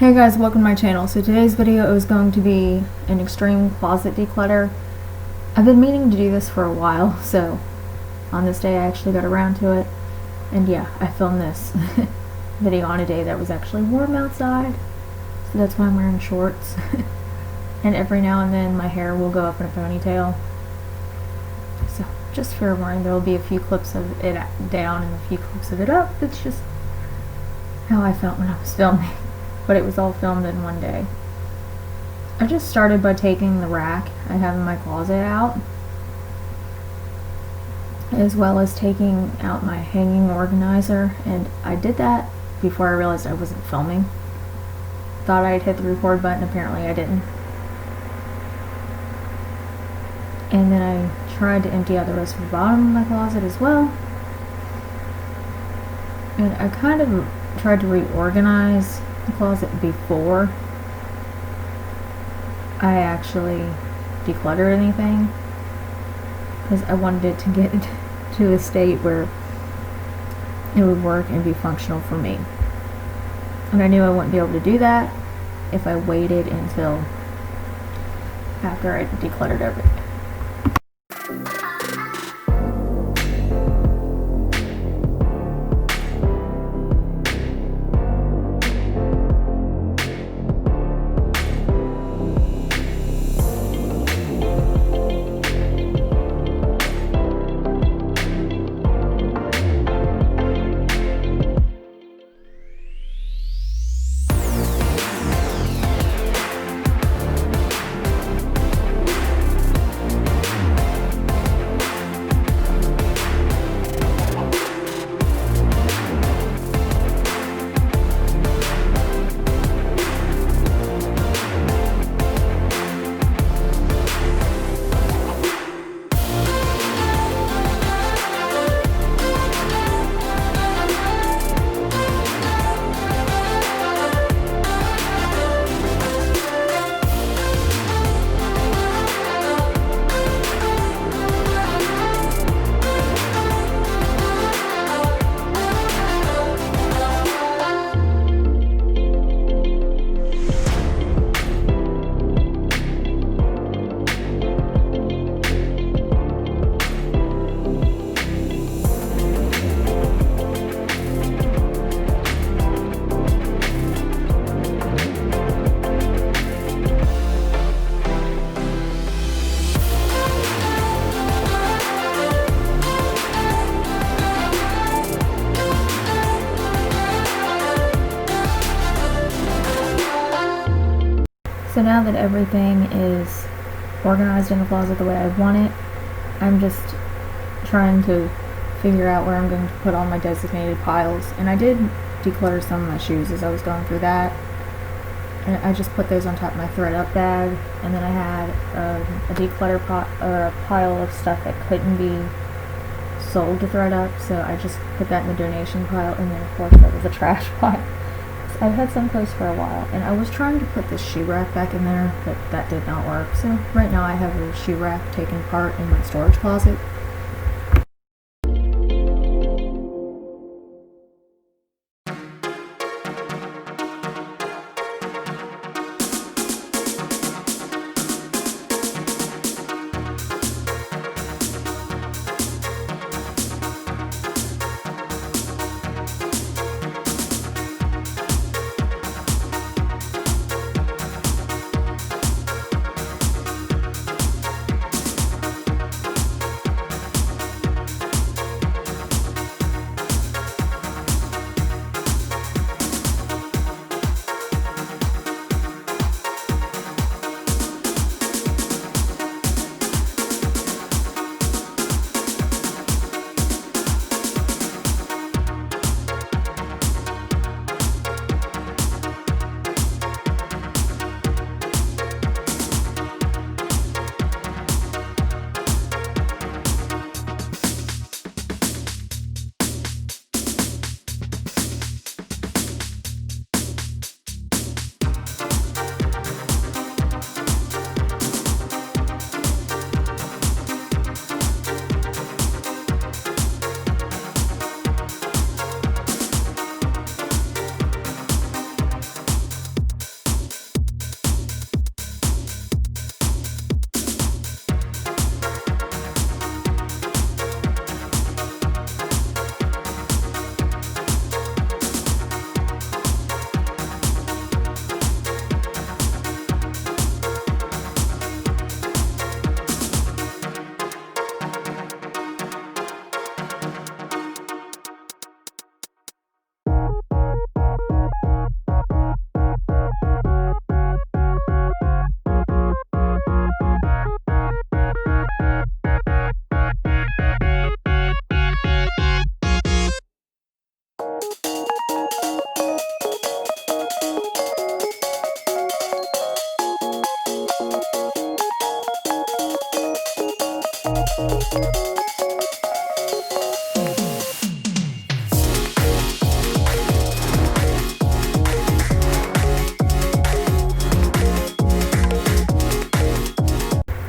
Hey guys, welcome to my channel. So today's video is going to be an extreme closet declutter. I've been meaning to do this for a while, so on this day I actually got around to it. And yeah, I filmed this video on a day that was actually warm outside, so that's why I'm wearing shorts. And every now and then my hair will go up in a ponytail. So just fair warning, there will be a few clips of it down and a few clips of it up. It's just how I felt when I was filming. But it was all filmed in one day. I just started by taking the rack I have in my closet out, as well as taking out my hanging organizer, and I did that before I realized I wasn't filming. Thought I'd hit the record button, apparently I didn't. And then I tried to empty out the rest of the bottom of my closet as well. And I kind of tried to reorganize the closet before I actually decluttered anything, because I wanted it to get to a state where it would work and be functional for me. And I knew I wouldn't be able to do that if I waited until after I decluttered everything. So now that everything is organized in the closet the way I want it, I'm just trying to figure out where I'm going to put all my designated piles. And I did declutter some of my shoes as I was going through that. And I just put those on top of my thread up bag. And then I had a declutter pile of stuff that couldn't be sold to thread up. So I just put that in the donation pile. And then of course that was a trash pile. I've had some clothes for a while, and I was trying to put this shoe rack back in there, but that did not work. So right now I have a shoe rack taken apart in my storage closet.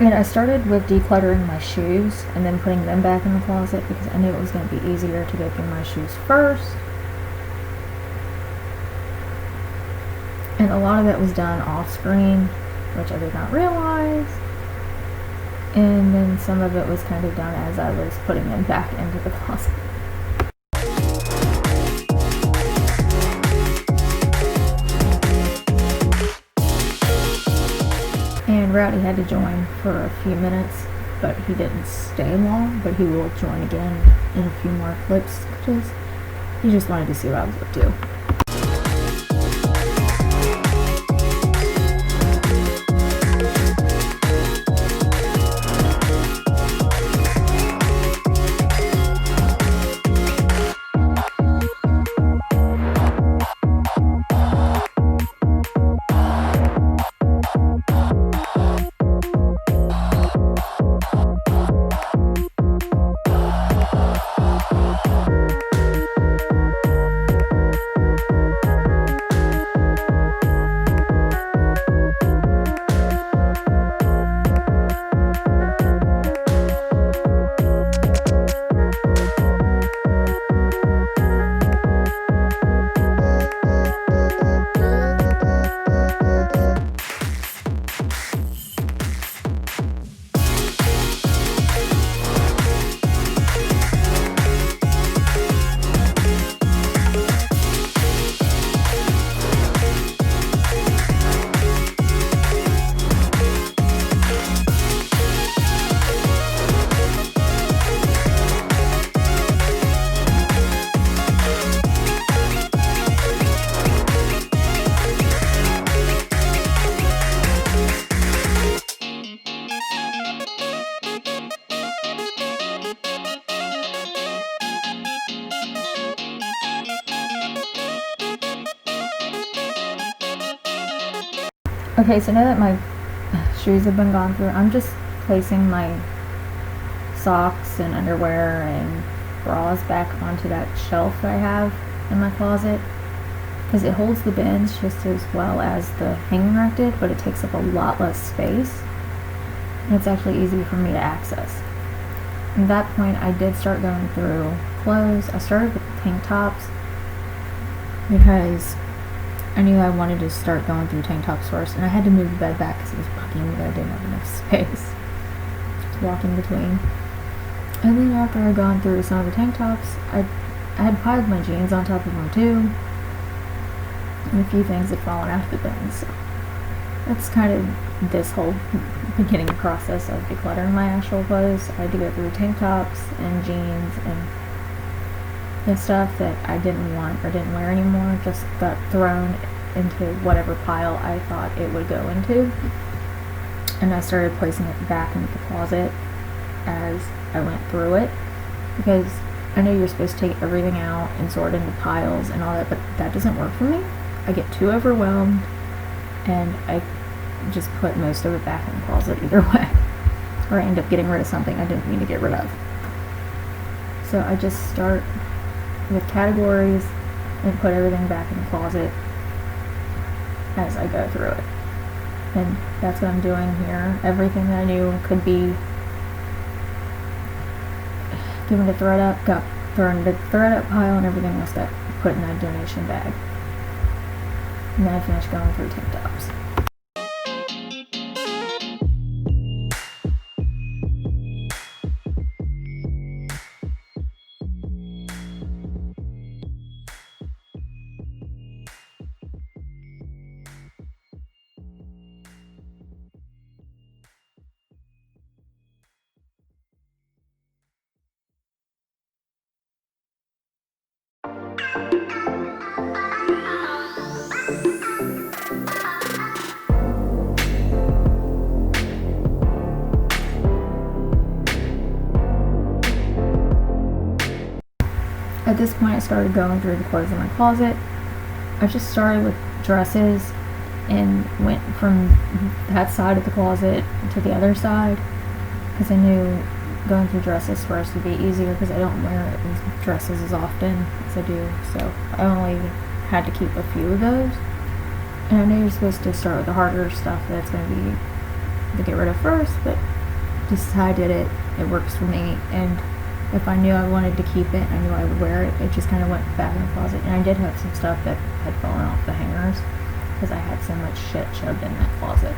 And I started with decluttering my shoes and then putting them back in the closet because I knew it was going to be easier to go through my shoes first. And a lot of it was done off screen, which I did not realize. And then some of it was kind of done as I was putting them back into the closet. And Rowdy had to join for a few minutes, but he didn't stay long, but he will join again in a few more clips because he just wanted to see what I was up to. Okay, so now that my shoes have been gone through, I'm just placing my socks and underwear and bras back onto that shelf that I have in my closet because it holds the bins just as well as the hanging rack did, but it takes up a lot less space and it's actually easy for me to access. At that point, I did start going through clothes. I started with tank tops because I knew I wanted to start going through tank tops first, and I had to move the bed back because it was bugging me that I didn't have enough space to walk in between. And then after I'd gone through some of the tank tops, I had piled my jeans on top of them too, and a few things had fallen out of the bins. So that's kind of this whole beginning process of decluttering my actual clothes. I had to go through tank tops and jeans and the stuff that I didn't want or didn't wear anymore just got thrown into whatever pile I thought it would go into. And I started placing it back into the closet as I went through it because I know you're supposed to take everything out and sort into piles and all that, but that doesn't work for me. I get too overwhelmed and I just put most of it back in the closet either way. Or I end up getting rid of something I didn't mean to get rid of. So I just start with categories and put everything back in the closet as I go through it. And that's what I'm doing here. Everything that I knew could be given to thread up got thrown into the thread up pile, and everything else got put in that donation bag. And then I finished going through tank tops. At this point, I started going through the clothes in my closet. I just started with dresses and went from that side of the closet to the other side because I knew going through dresses first would be easier because I don't wear dresses as often as I do. So I only had to keep a few of those. And I know you're supposed to start with the harder stuff that's going to be to get rid of first, but This is how I did it. It works for me. And if I knew I wanted to keep it, I knew I would wear it. It just kind of went back in the closet. And I did have some stuff that had fallen off the hangers because I had so much shit shoved in that closet.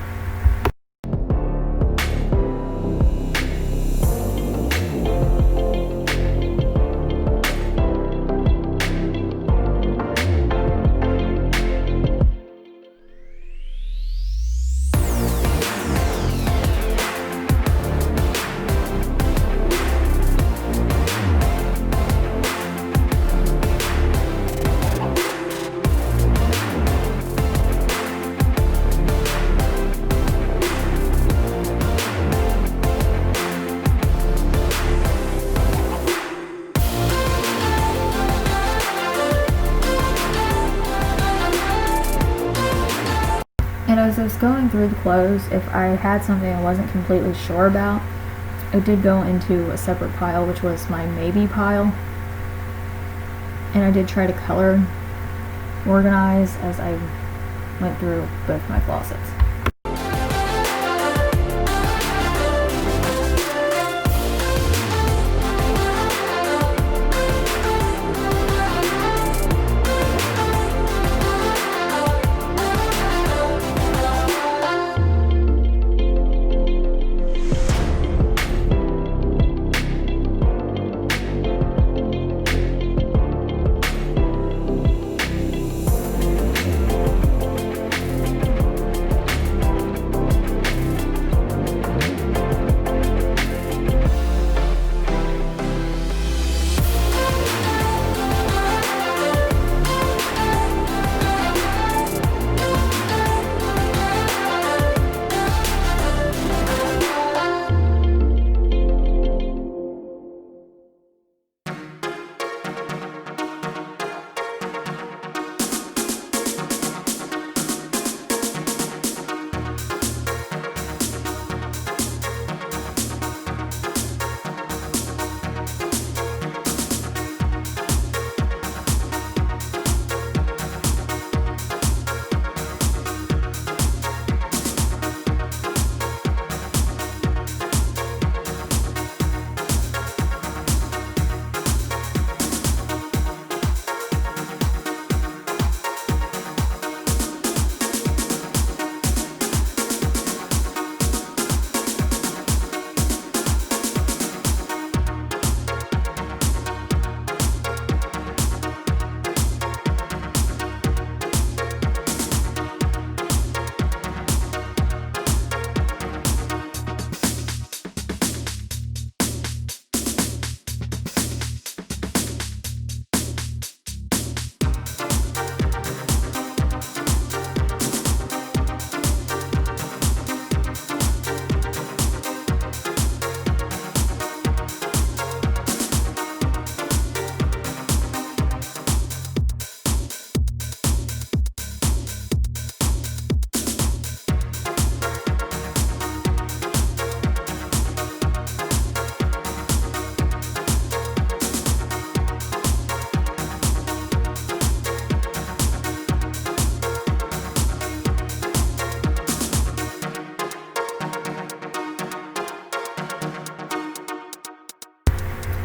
And as I was going through the clothes, if I had something I wasn't completely sure about, it did go into a separate pile, which was my maybe pile. And I did try to color organize as I went through both my closets.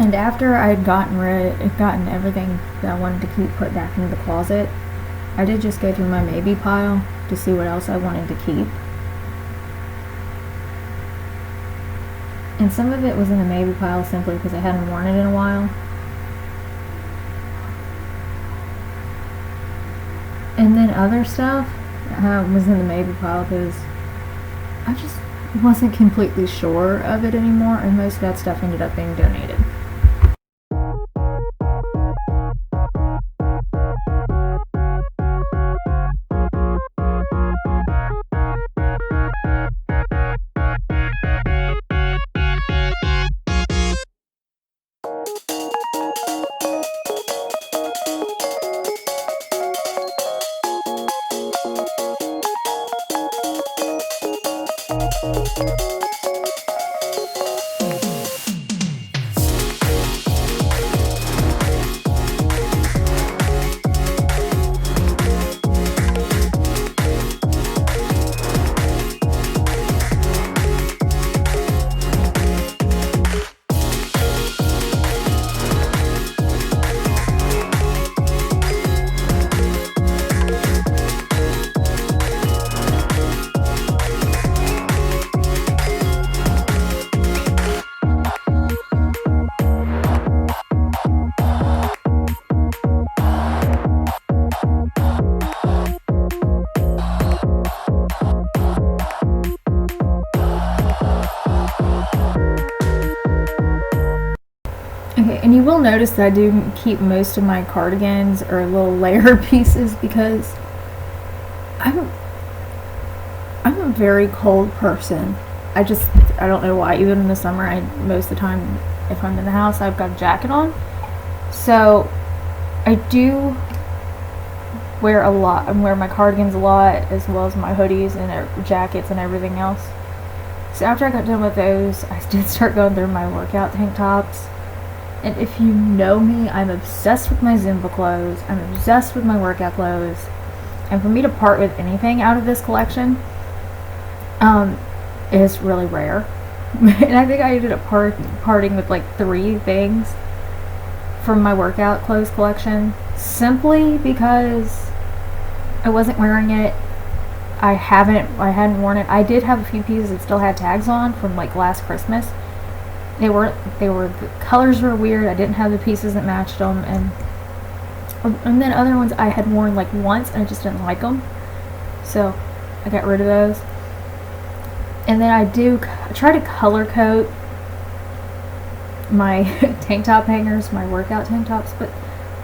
And after I had gotten everything that I wanted to keep put back into the closet, I did just go through my maybe pile to see what else I wanted to keep. And some of it was in the maybe pile simply because I hadn't worn it in a while. And then other stuff was in the maybe pile because I just wasn't completely sure of it anymore, and most of that stuff ended up being donated. you will notice that I do keep most of my cardigans or little layer pieces because I'm a very cold person. I don't know why. Even in the summer, most of the time, if I'm in the house, I've got a jacket on. So I do wear a lot. I wear my cardigans a lot, as well as my hoodies and jackets and everything else. So after I got done with those, I did start going through my workout tank tops. And if you know me, I'm obsessed with my Zumba clothes. I'm obsessed with my workout clothes. And for me to part with anything out of this collection is really rare. And I think I ended up parting with like 3 things from my workout clothes collection, simply because I wasn't wearing it. I hadn't worn it. I did have a few pieces that still had tags on from like last Christmas. The colors were weird. I didn't have the pieces that matched them, and then other ones I had worn like once and I just didn't like them, so I got rid of those. And then I try to color code my tank top hangers, my workout tank tops, but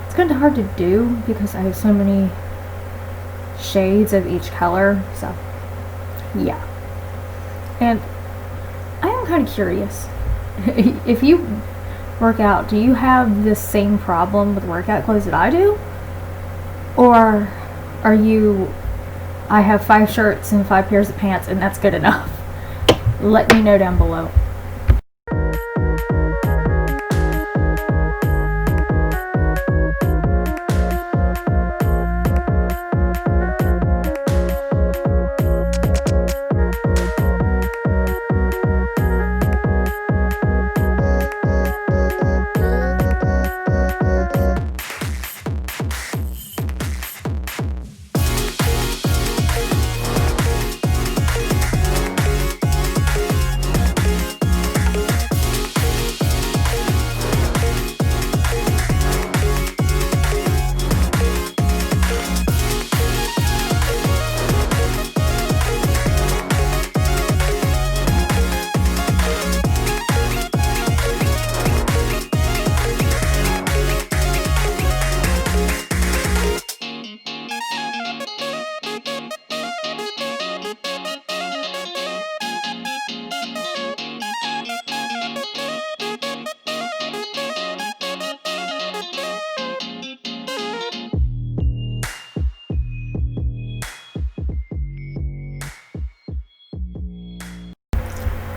it's kind of hard to do because I have so many shades of each color. So yeah, and I am kind of curious. If you work out, do you have this same problem with workout clothes that I do? Or are you, I have 5 shirts and 5 pairs of pants and that's good enough? Let me know down below.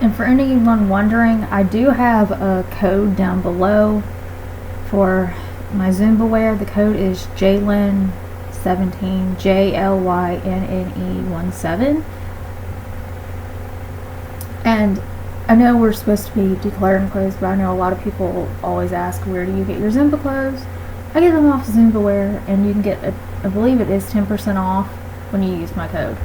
And for anyone wondering, I do have a code down below for my Zumba wear. The code is JLYNNE17, JLYNNE17. And I know we're supposed to be decluttering clothes, but I know a lot of people always ask, where do you get your Zumba clothes? I get them off Zumba wear, and you can get, I believe it is 10% off when you use my code.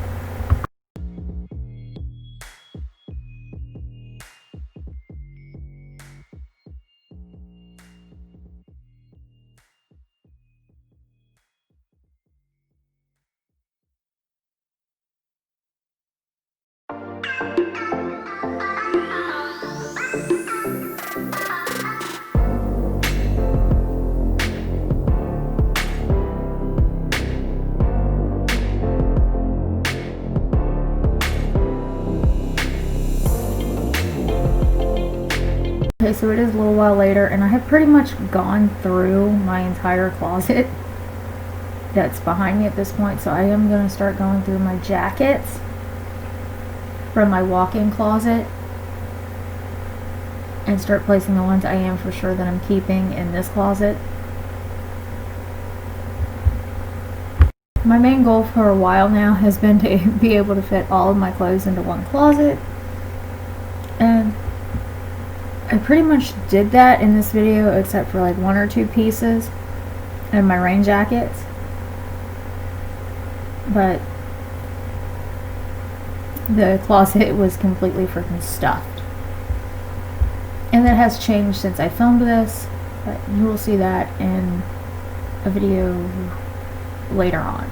Okay, so it is a little while later, and I have pretty much gone through my entire closet that's behind me at this point, so I am going to start going through my jackets from my walk-in closet and start placing the ones I am for sure that I'm keeping in this closet. My main goal for a while now has been to be able to fit all of my clothes into one closet, and I pretty much did that in this video, except for like 1 or 2 pieces and my rain jackets. But the closet was completely freaking stuffed. And that has changed since I filmed this, but you will see that in a video later on.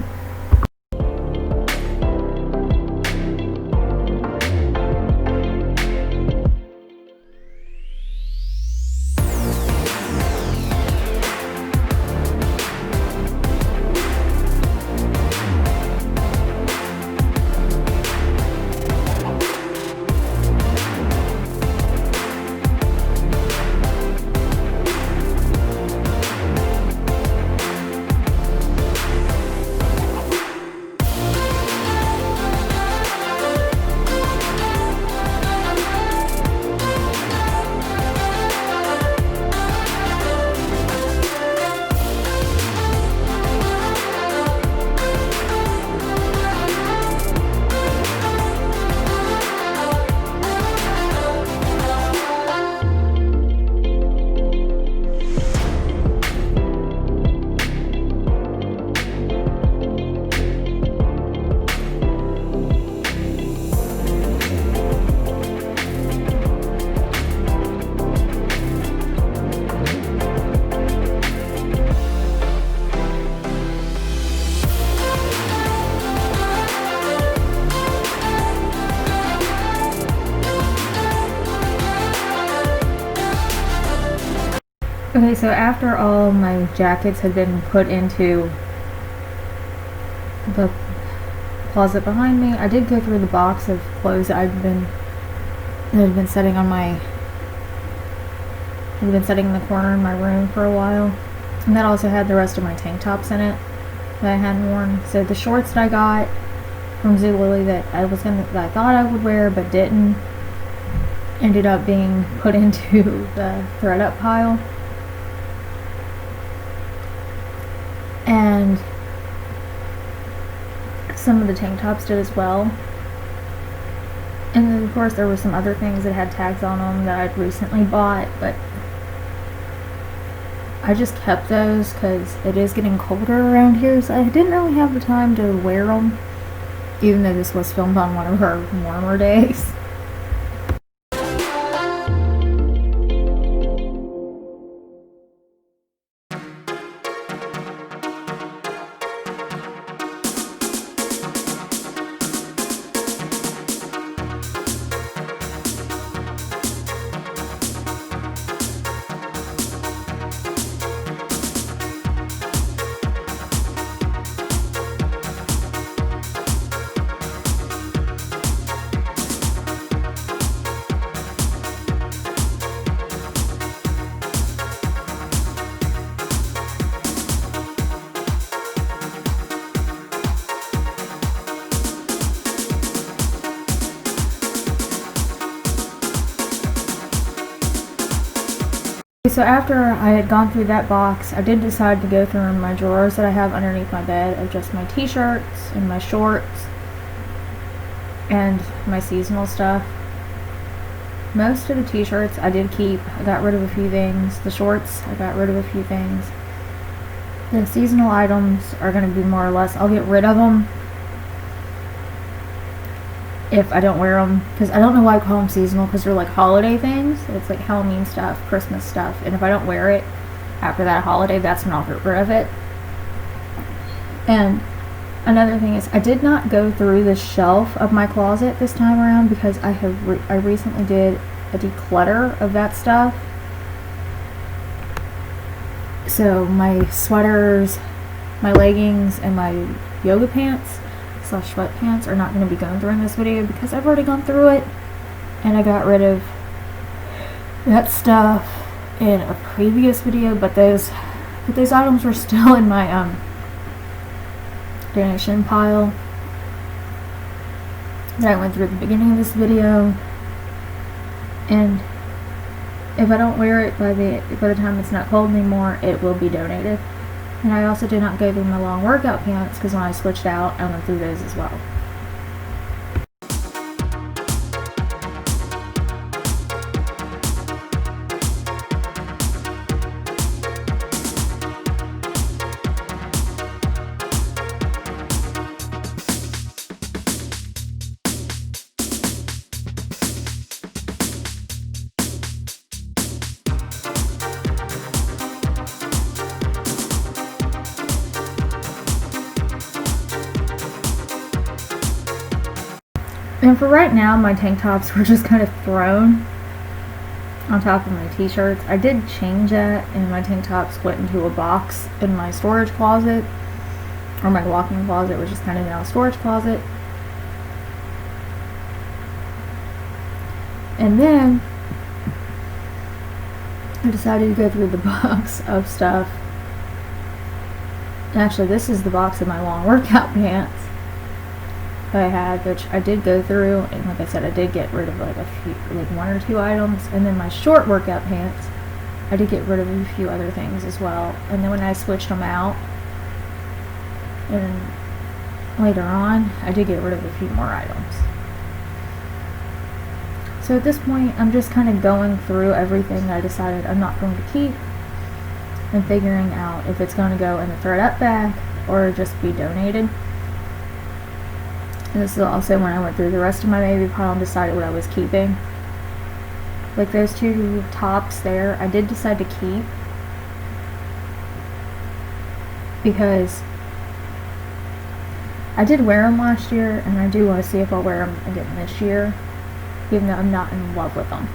Okay, so after all my jackets had been put into the closet behind me, I did go through the box of clothes that had been sitting in the corner in my room for a while. And that also had the rest of my tank tops in it that I hadn't worn. So the shorts that I got from Zulily that I thought I would wear but didn't, ended up being put into the thread up pile. And some of the tank tops did as well. And then of course there were some other things that had tags on them that I'd recently bought, but I just kept those because it is getting colder around here, so I didn't really have the time to wear them, even though this was filmed on one of our warmer days. So after I had gone through that box, I did decide to go through my drawers that I have underneath my bed of just my t-shirts and my shorts and my seasonal stuff. Most of the t-shirts I did keep. I got rid of a few things. The shorts, I got rid of a few things. The seasonal items are going to be more or less, I'll get rid of them if I don't wear them, because I don't know why I call them seasonal, because they're like holiday things. It's like Halloween stuff, Christmas stuff, and if I don't wear it after that holiday, that's when I'll get rid of it. And another thing is, I did not go through the shelf of my closet this time around because I recently did a declutter of that stuff. So my sweaters, my leggings, and my yoga pants / sweatpants are not going to be going through in this video because I've already gone through it, and I got rid of that stuff in a previous video, but those items were still in my donation pile that I went through at the beginning of this video. And if I don't wear it by the time it's not cold anymore, it will be donated. And I also did not go through my long workout pants because when I switched out, I went through those as well. And for right now, my tank tops were just kind of thrown on top of my t-shirts. I did change that, and my tank tops went into a box in my storage closet, or my walk-in closet, which is kind of now a storage closet. And then I decided to go through the box of stuff. Actually, this is the box of my long workout pants that I had, which I did go through, and like I said, I did get rid of like one or two items. And then my short workout pants, I did get rid of a few other things as well. And then when I switched them out, and later on, I did get rid of a few more items. So at this point, I'm just kind of going through everything that I decided I'm not going to keep, and figuring out if it's going to go in the thread up bag or just be donated. And this is also when I went through the rest of my baby pile and decided what I was keeping. Like those two tops there, I did decide to keep because I did wear them last year, and I do want to see if I'll wear them again this year, even though I'm not in love with them.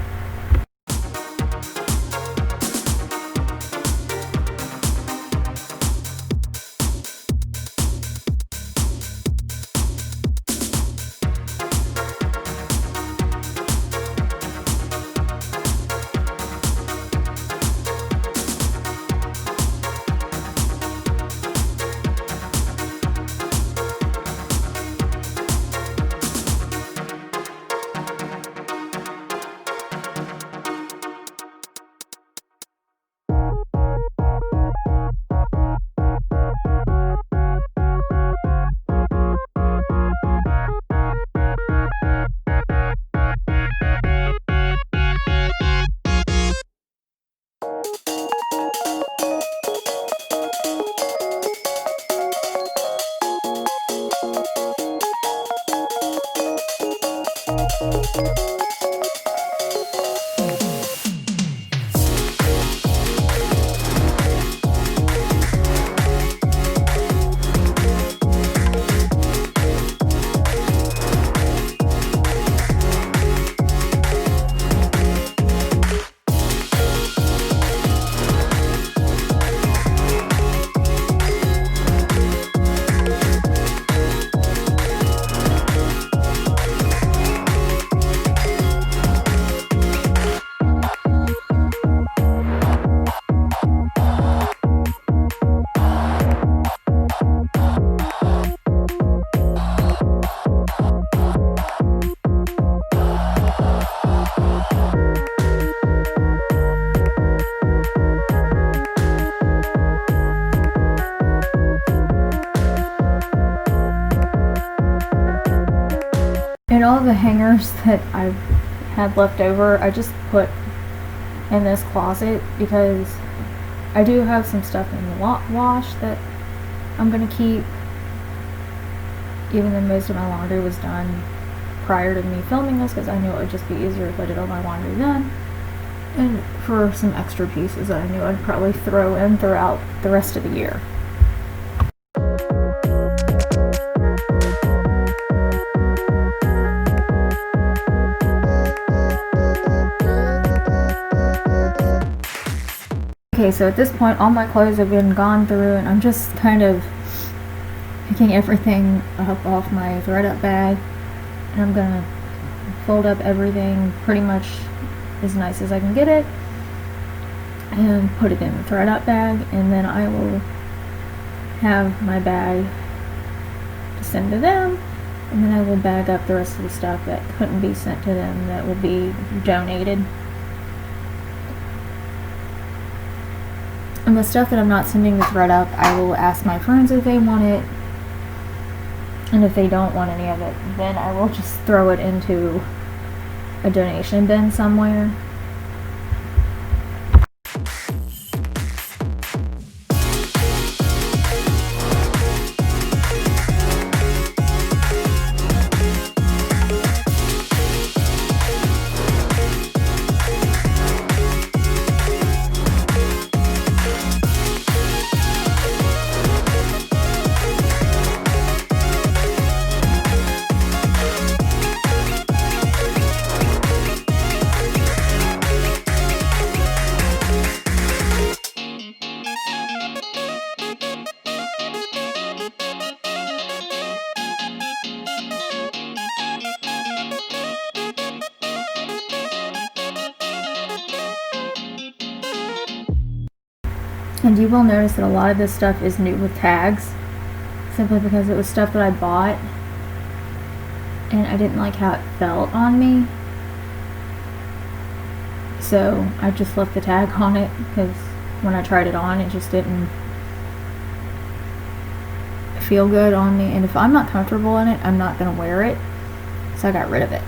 all the hangers that I had left over, I just put in this closet because I do have some stuff in the wash that I'm going to keep, even though most of my laundry was done prior to me filming this, because I knew it would just be easier if I did all my laundry then. And for some extra pieces that I knew I'd probably throw in throughout the rest of the year. Okay, so at this point all my clothes have been gone through, and I'm just kind of picking everything up off my thread up bag, and I'm gonna fold up everything pretty much as nice as I can get it and put it in the thread up bag, and then I will have my bag to send to them, and then I will bag up the rest of the stuff that couldn't be sent to them that will be donated. And the stuff that I'm not sending the thread up, I will ask my friends if they want it, and if they don't want any of it, then I will just throw it into a donation bin somewhere. And you will notice that a lot of this stuff is new with tags, simply because it was stuff that I bought and I didn't like how it felt on me. So I just left the tag on it, because when I tried it on, it just didn't feel good on me, and if I'm not comfortable in it, I'm not going to wear it. So I got rid of it.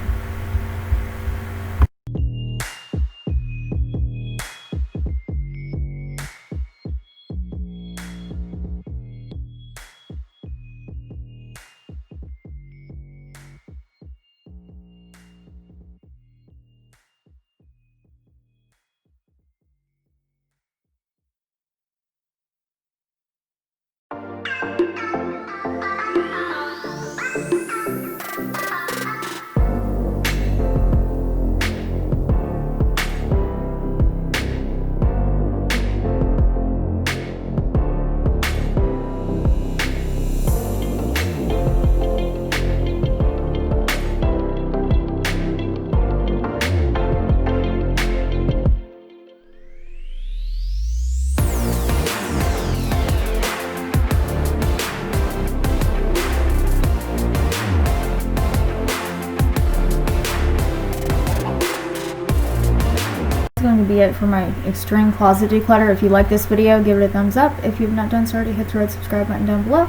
Going to be it for my extreme closet declutter. If you like this video, give it a thumbs up. If you've not done so already, hit the red subscribe button down below.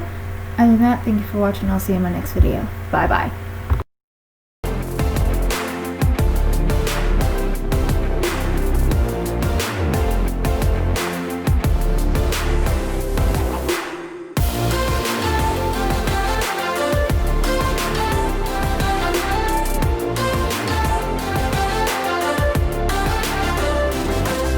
Other than that, thank you for watching. I'll see you in my next video. Bye bye.